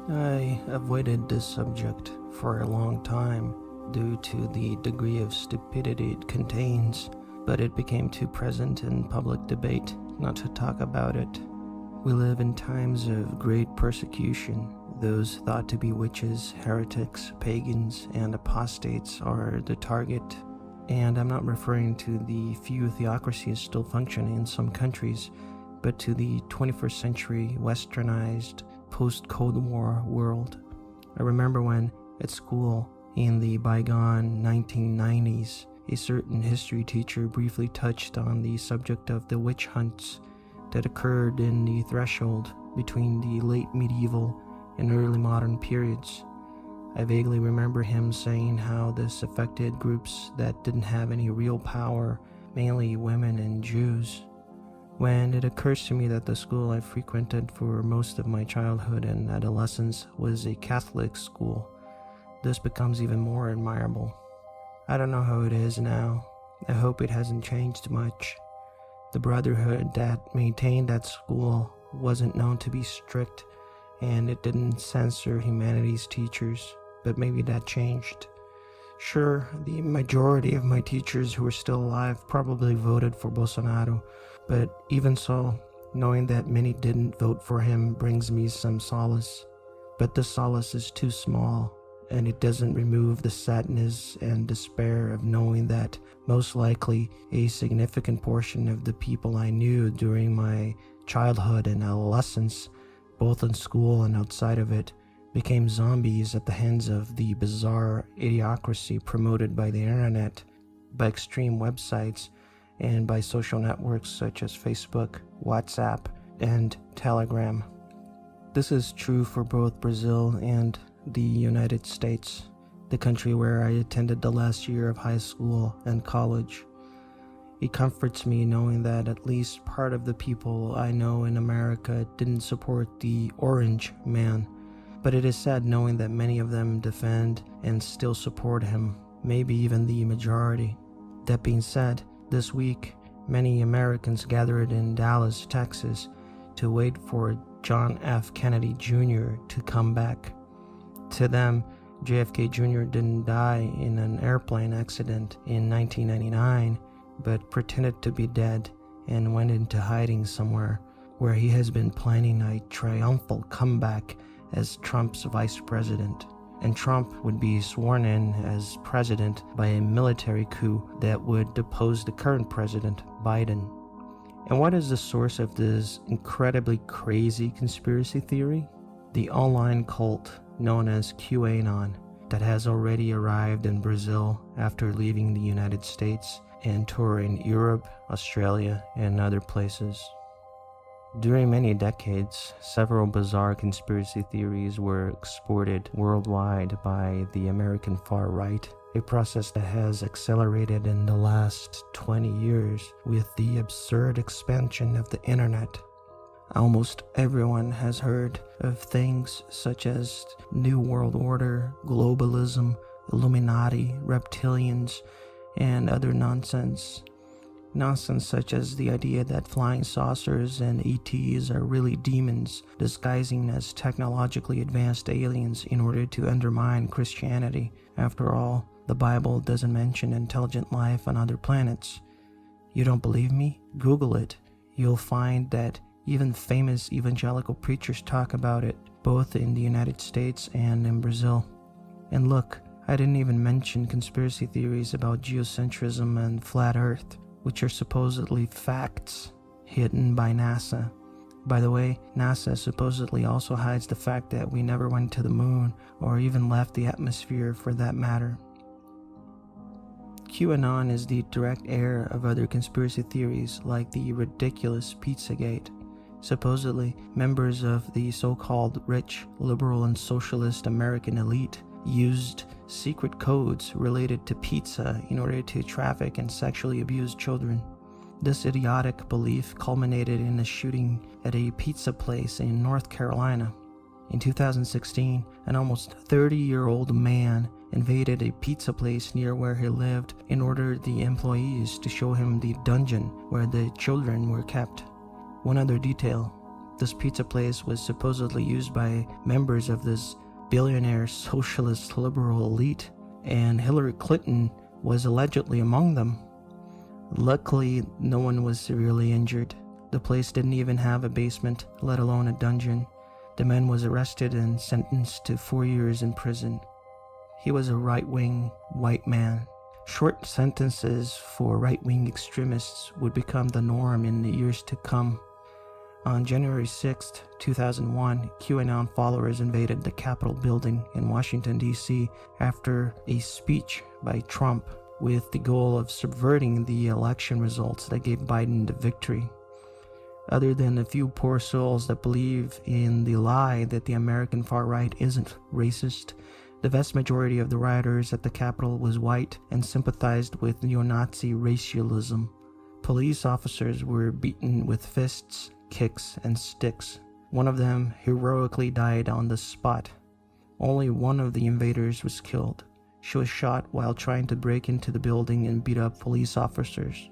I avoided this subject for a long time due to the degree of stupidity it contains, but it became too present in public debate not to talk about it. We live in times of great persecution. Those thought to be witches, heretics, pagans, and apostates are the target. And I'm not referring to the few theocracies still functioning in some countries, but to the 21st century westernized post-Cold War world. I remember when, at school, in the bygone 1990s, a certain history teacher briefly touched on the subject of the witch hunts that occurred in the threshold between the late medieval and early modern periods. I vaguely remember him saying how this affected groups that didn't have any real power, mainly women and Jews. When it occurs to me that the school I frequented for most of my childhood and adolescence was a Catholic school, this becomes even more admirable. I don't know how it is now. I hope it hasn't changed much. The brotherhood that maintained that school wasn't known to be strict, and it didn't censor humanities teachers, but maybe that changed. Sure, the majority of my teachers who are still alive probably voted for Bolsonaro, but even so, knowing that many didn't vote for him brings me some solace. But the solace is too small, and it doesn't remove the sadness and despair of knowing that most likely a significant portion of the people I knew during my childhood and adolescence, both in school and outside of it, became zombies at the hands of the bizarre idiocracy promoted by the internet, by extreme websites, and by social networks such as Facebook, WhatsApp, and Telegram. This is true for both Brazil and the United States, the country where I attended the last year of high school and college. It comforts me knowing that at least part of the people I know in America didn't support the Orange Man, but it is sad knowing that many of them defend and still support him, maybe even the majority. That being said, this week, many Americans gathered in Dallas, Texas, to wait for John F. Kennedy Jr. to come back. To them, JFK Jr. didn't die in an airplane accident in 1999, but pretended to be dead and went into hiding somewhere, where he has been planning a triumphal comeback as Trump's vice president, and Trump would be sworn in as president by a military coup that would depose the current president, Biden. And what is the source of this incredibly crazy conspiracy theory? The online cult known as QAnon that has already arrived in Brazil after leaving the United States and touring Europe, Australia, and other places. During many decades, several bizarre conspiracy theories were exported worldwide by the American far right, a process that has accelerated in the last 20 years with the absurd expansion of the internet. Almost everyone has heard of things such as New World Order, globalism, Illuminati, reptilians, and other nonsense. Nonsense such as the idea that flying saucers and ETs are really demons disguising as technologically advanced aliens in order to undermine Christianity. After all, the Bible doesn't mention intelligent life on other planets. You don't believe me? Google it. You'll find that even famous evangelical preachers talk about it, both in the United States and in Brazil. And look, I didn't even mention conspiracy theories about geocentrism and flat Earth, which are supposedly facts hidden by NASA. By the way, NASA supposedly also hides the fact that we never went to the moon or even left the atmosphere for that matter. QAnon is the direct heir of other conspiracy theories like the ridiculous Pizzagate. Supposedly, members of the so-called rich, liberal, and socialist American elite used secret codes related to pizza in order to traffic and sexually abuse children. This idiotic belief culminated in a shooting at a pizza place in North Carolina. In 2016, an almost 30-year-old man invaded a pizza place near where he lived and ordered the employees to show him the dungeon where the children were kept. One other detail. This pizza place was supposedly used by members of this billionaire socialist liberal elite, and Hillary Clinton was allegedly among them. Luckily, no one was severely injured. The place didn't even have a basement, let alone a dungeon. The man was arrested and sentenced to 4 years in prison. He was a right-wing white man. Short sentences for right-wing extremists would become the norm in the years to come. On January 6, 2001, QAnon followers invaded the Capitol building in Washington, D.C. after a speech by Trump with the goal of subverting the election results that gave Biden the victory. Other than a few poor souls that believe in the lie that the American far right isn't racist, the vast majority of the rioters at the Capitol was white and sympathized with neo-Nazi racialism. Police officers were beaten with fists, kicks, and sticks. One of them heroically died on the spot. Only one of the invaders was killed. She was shot while trying to break into the building and beat up police officers.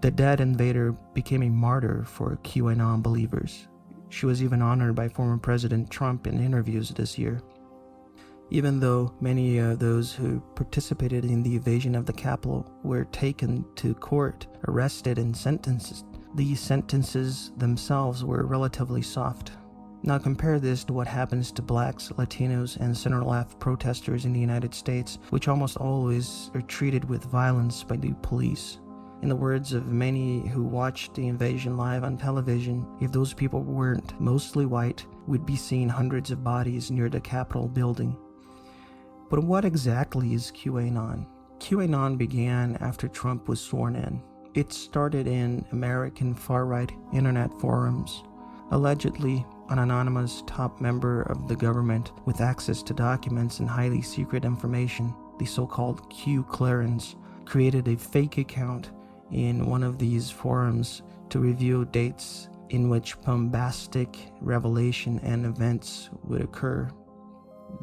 The dead invader became a martyr for QAnon believers. She was even honored by former President Trump in interviews this year. Even though many of those who participated in the invasion of the Capitol were taken to court, arrested, and sentenced, these sentences themselves were relatively soft. Now compare this to what happens to blacks, Latinos, and center-left protesters in the United States, which almost always are treated with violence by the police. In the words of many who watched the invasion live on television, if those people weren't mostly white, we'd be seeing hundreds of bodies near the Capitol building. But what exactly is QAnon? QAnon began after Trump was sworn in. It started in American far-right internet forums. Allegedly, an anonymous top member of the government with access to documents and highly secret information, the so-called Q clearance, created a fake account in one of these forums to reveal dates in which bombastic revelation and events would occur.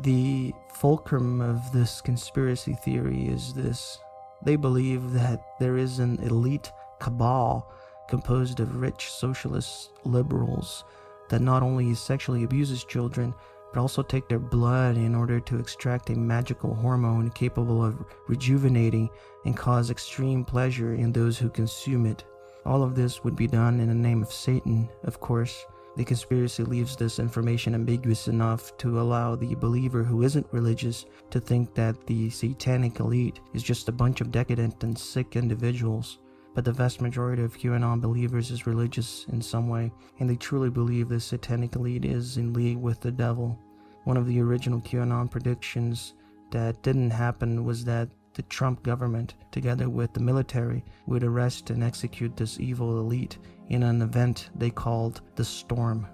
The fulcrum of this conspiracy theory is this. They believe that there is an elite cabal composed of rich socialist liberals that not only sexually abuses children, but also take their blood in order to extract a magical hormone capable of rejuvenating and cause extreme pleasure in those who consume it. All of this would be done in the name of Satan, of course. The conspiracy leaves this information ambiguous enough to allow the believer who isn't religious to think that the satanic elite is just a bunch of decadent and sick individuals. But the vast majority of QAnon believers is religious in some way, and they truly believe the satanic elite is in league with the devil. One of the original QAnon predictions that didn't happen was that the Trump government, together with the military, would arrest and execute this evil elite in an event they called the Storm.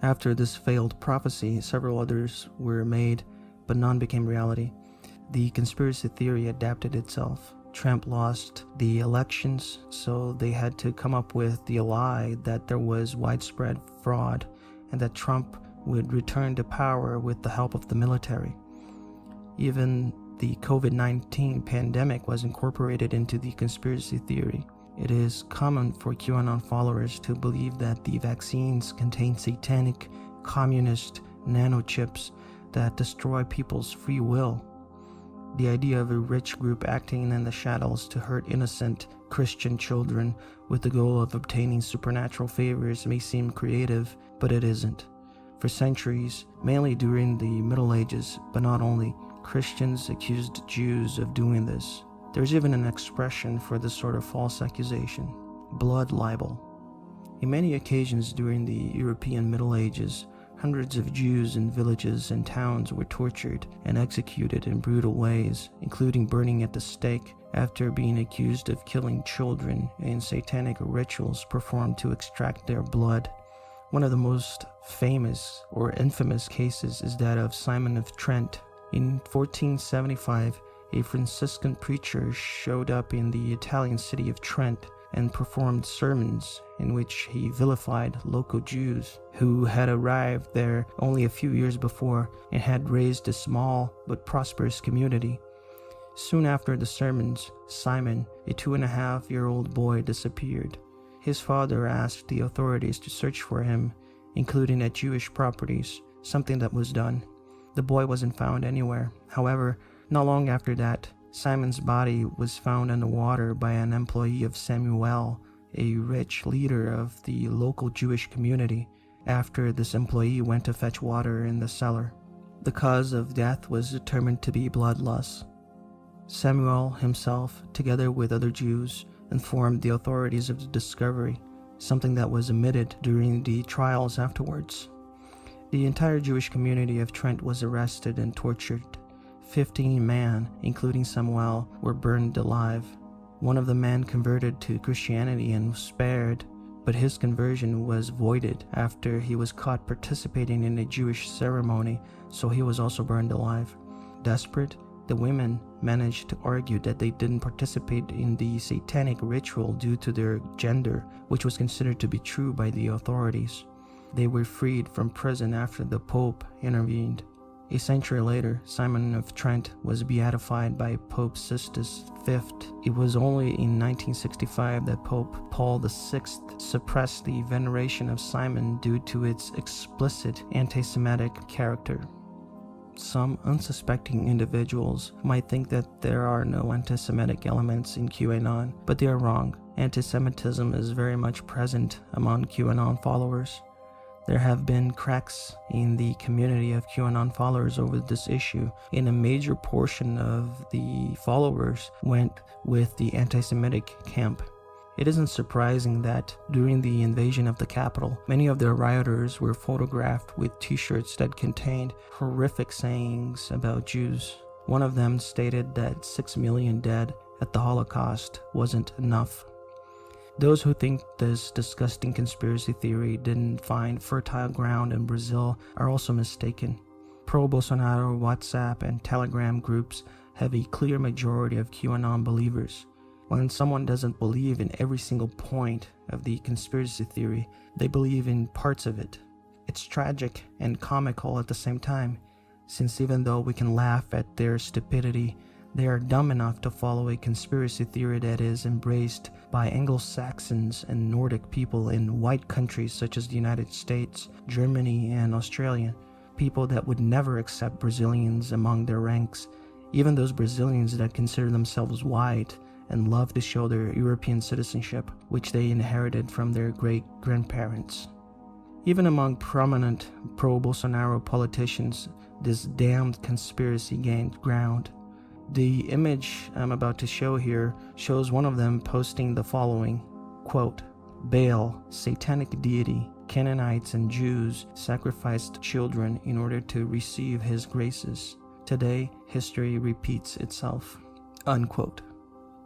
After this failed prophecy, several others were made, but none became reality. The conspiracy theory adapted itself. Trump lost the elections, so they had to come up with the lie that there was widespread fraud and that Trump would return to power with the help of the military. Even the COVID-19 pandemic was incorporated into the conspiracy theory. It is common for QAnon followers to believe that the vaccines contain satanic, communist nanochips that destroy people's free will. The idea of a rich group acting in the shadows to hurt innocent Christian children with the goal of obtaining supernatural favors may seem creative, but it isn't. For centuries, mainly during the Middle Ages, but not only, Christians accused Jews of doing this. There's even an expression for this sort of false accusation: blood libel. In many occasions during the European Middle Ages, hundreds of Jews in villages and towns were tortured and executed in brutal ways, including burning at the stake after being accused of killing children in satanic rituals performed to extract their blood. One of the most famous or infamous cases is that of Simon of Trent. In 1475, a Franciscan preacher showed up in the Italian city of Trent and performed sermons in which he vilified local Jews who had arrived there only a few years before and had raised a small but prosperous community. Soon after the sermons, Simon, a 2.5-year-old boy, disappeared. His father asked the authorities to search for him, including at Jewish properties, something that was done. The boy wasn't found anywhere. However, not long after that, Simon's body was found in the water by an employee of Samuel, a rich leader of the local Jewish community, after this employee went to fetch water in the cellar. The cause of death was determined to be blood loss. Samuel himself, together with other Jews, informed the authorities of the discovery, something that was omitted during the trials afterwards. The entire Jewish community of Trent was arrested and tortured. 15 men, including Samuel, were burned alive. One of the men converted to Christianity and was spared, but his conversion was voided after he was caught participating in a Jewish ceremony, so he was also burned alive. Desperate, the women managed to argue that they didn't participate in the satanic ritual due to their gender, which was considered to be true by the authorities. They were freed from prison after the Pope intervened. A century later, Simon of Trent was beatified by Pope Sixtus V. It was only in 1965 that Pope Paul VI suppressed the veneration of Simon due to its explicit anti-Semitic character. Some unsuspecting individuals might think that there are no anti-Semitic elements in QAnon, but they are wrong. Anti-Semitism is very much present among QAnon followers. There have been cracks in the community of QAnon followers over this issue, and a major portion of the followers went with the anti-Semitic camp. It isn't surprising that during the invasion of the Capitol, many of the rioters were photographed with t-shirts that contained horrific sayings about Jews. One of them stated that 6 million dead at the Holocaust wasn't enough. Those who think this disgusting conspiracy theory didn't find fertile ground in Brazil are also mistaken. Pro-Bolsonaro WhatsApp and Telegram groups have a clear majority of QAnon believers. When someone doesn't believe in every single point of the conspiracy theory, they believe in parts of it. It's tragic and comical at the same time, since even though we can laugh at their stupidity, they are dumb enough to follow a conspiracy theory that is embraced by Anglo-Saxons and Nordic people in white countries such as the United States, Germany, and Australia, people that would never accept Brazilians among their ranks, even those Brazilians that consider themselves white and love to show their European citizenship, which they inherited from their great-grandparents. Even among prominent pro-Bolsonaro politicians, this damned conspiracy gained ground. The image I'm about to show here shows one of them posting the following, quote, "Baal, satanic deity, Canaanites and Jews sacrificed children in order to receive his graces. Today, history repeats itself," unquote.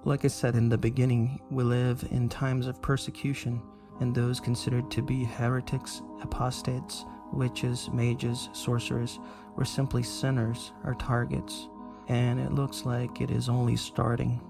Like I said in the beginning, we live in times of persecution, and those considered to be heretics, apostates, witches, mages, sorcerers, or simply sinners are targets. And it looks like it is only starting.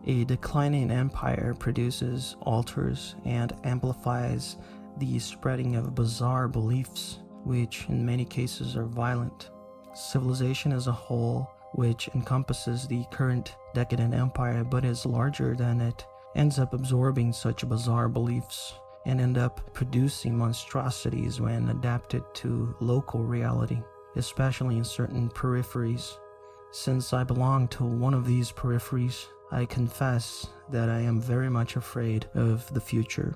A declining empire produces altars and amplifies the spreading of bizarre beliefs, which in many cases are violent. Civilization as a whole, which encompasses the current decadent empire but is larger than it, ends up absorbing such bizarre beliefs and end up producing monstrosities when adapted to local reality, especially in certain peripheries. Since I belong to one of these peripheries, I confess that I am very much afraid of the future.